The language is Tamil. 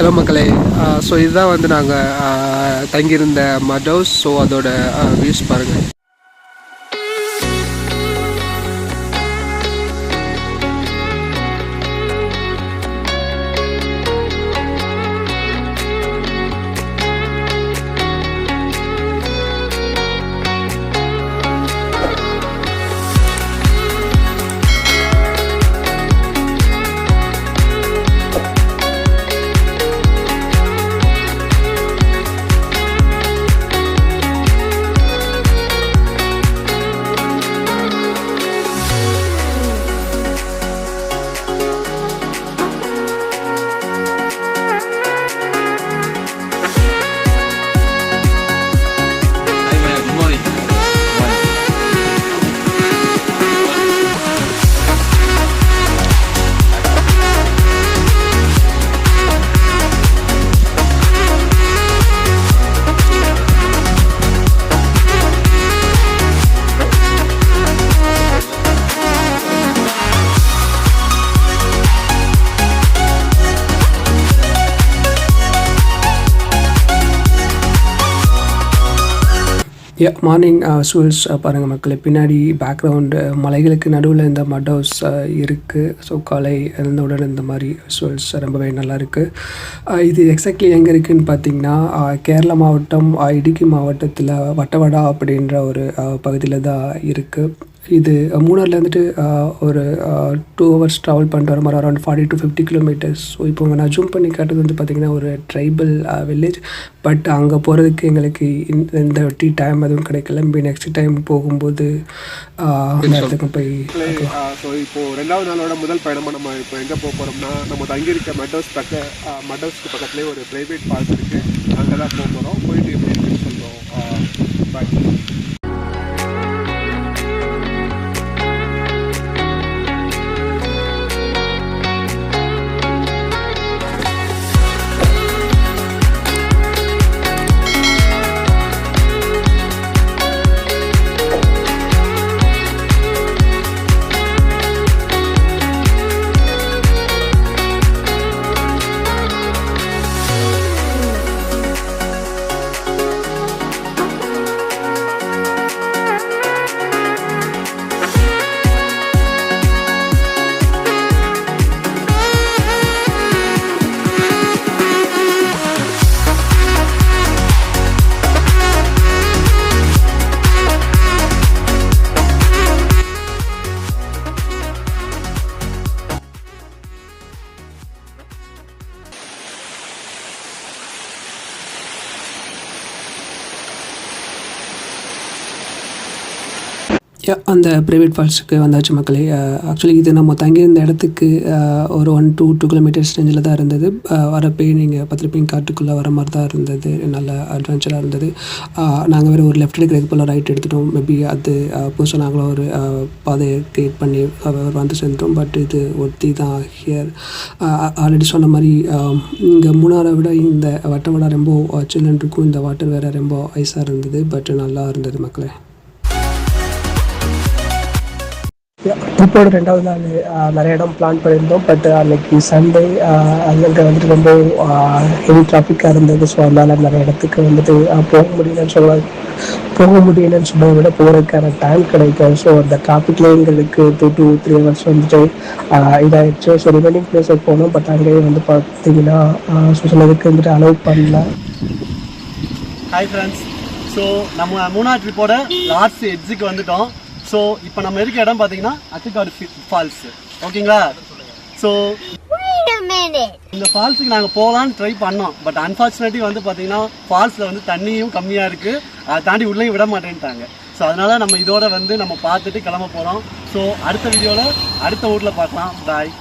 ஹலோ மக்களே, ஸோ இதுதான் வந்து நாங்கள் தங்கியிருந்த மட் ஹவுஸ். ஸோ அதோட வியூஸ் பாருங்கள். மார்னிங் விசுவல்ஸ் பாருங்கள் மக்களே. பின்னாடி பேக்ரவுண்டு மலைகளுக்கு நடுவில் இந்த மட் ஹவுஸ் இருக்குது. ஸோ காலை எழுந்தவுடன் இந்த மாதிரி விசுவல்ஸ் ரொம்பவே நல்லாயிருக்கு. இது எக்ஸாக்ட்லி எங்கே இருக்குதுன்னு பார்த்தீங்கன்னா, கேரளா மாவட்டம் இடுக்கி மாவட்டத்தில் வட்டவடா அப்படின்ற ஒரு பகுதியில் தான் இருக்குது. இது மூணாரில் வந்துட்டு ஒரு 2 hours ட்ராவல் பண்ணிட்டு வர மாதிரி அரௌண்ட் 40 to 50 kilometers. ஸோ இப்போ நான் ஜூம் பண்ணி காட்டுறது வந்து பார்த்திங்கன்னா ஒரு ட்ரைபல் வில்லேஜ். பட் அங்கே போகிறதுக்கு எங்களுக்கு இந்த வாட்டி டைம் எதுவும் கிடைக்கல. நெக்ஸ்ட் டைம் போகும்போது இடத்துக்கு போய். ஸோ இப்போது 2வது நாளோட முதல் பயணமாக நம்ம இப்போ எங்கே போக போகிறோம்னா, நம்ம தங்கியிருக்க மட் ஹவுஸ்க்கு பக்கத்துலேயே ஒரு ப்ரைவேட் பார்க் இருக்குது. அங்கே தான் போக போகிறோம். போயிட்டு எப்படி இருக்குன்னு சொல்கிறோம். பாய். அந்த ப்ரைவேட் ஃபால்ஸுக்கு வந்தாச்சு மக்களே. ஆக்சுவலி இது நம்ம தங்கியிருந்த இடத்துக்கு ஒரு 1 to 2 kilometers ரேஞ்சில் தான் இருந்தது. வரப்பே நீங்கள் பார்த்துருப்பீங்க, காட்டுக்குள்ளே வர மாதிரி தான் இருந்தது. நல்ல அட்வென்ச்சராக இருந்தது. நாங்கள் வேறு ஒரு லெஃப்ட் எடுக்கிறதுக்கு போல் ரைட் எடுத்துட்டோம். மேபி அது புதுசாக நாங்களும் ஒரு பாதையை க்ரியேட் பண்ணி வந்து சேர்ந்துட்டோம். பட் இது ஒருத்தி தான் ஹியர். ஆல்ரெடி சொன்ன மாதிரி இங்கே மூணாரை விட இந்த வட்டவடா ரொம்ப சில்லுன்னு இருக்கும். இந்த வாட்டர் வேறு ரொம்ப ஐஸாக இருந்தது. பட் நல்லா இருந்தது மக்களே. ட்ரிப்போட 2வது நாள் நிறைய இடம் பிளான் பண்ணியிருந்தோம். பட் அன்றைக்கி சண்டே அங்கே வந்துட்டு ரொம்ப ஹெவி டிராஃபிக்காக இருந்தது. ஸோ அதனால் நிறைய இடத்துக்கு வந்துட்டு போக முடியலன்னு சொல்கிறத விட போகிறதுக்கான டைம் கிடைக்கும். ஸோ அந்த டிராஃபிக்லேயே எங்களுக்கு 2 to 3 hours வந்துட்டு இதாகிடுச்சு. ஸோ ரிமைனிங் பிளேஸுக்கு போனோம். பட் அங்கேயே வந்து பார்த்தீங்கன்னா சொன்னதுக்கு வந்துட்டு அலோவ் பண்ணல. ஹாய் ஃப்ரெண்ட்ஸ், ஸோ நம்ம மூணார் ட்ரிப்போட லாஸ்ட் எட்ஜுக்கு வந்துட்டோம். ஸோ இப்போ நம்ம இருக்க இடம் பார்த்தீங்கன்னா அத்திக்காடு ஃபால்ஸ். ஓகேங்களா? ஸோ இந்த ஃபால்ஸுக்கு நாங்கள் போகலான்னு ட்ரை பண்ணோம். பட் அன்ஃபார்ச்சுனேட்லி வந்து பார்த்தீங்கன்னா ஃபால்ஸில் வந்து தண்ணியும் கம்மியாக இருக்குது. அதை தாண்டி உள்ளேயும் விட மாட்டேன்ட்டாங்க. ஸோ அதனால் நம்ம இதோட வந்து நம்ம பார்த்துட்டு கிளம்ப போகிறோம். ஸோ அடுத்த வீடியோவில் அடுத்த ஊரில் பார்க்கலாம். பாய்.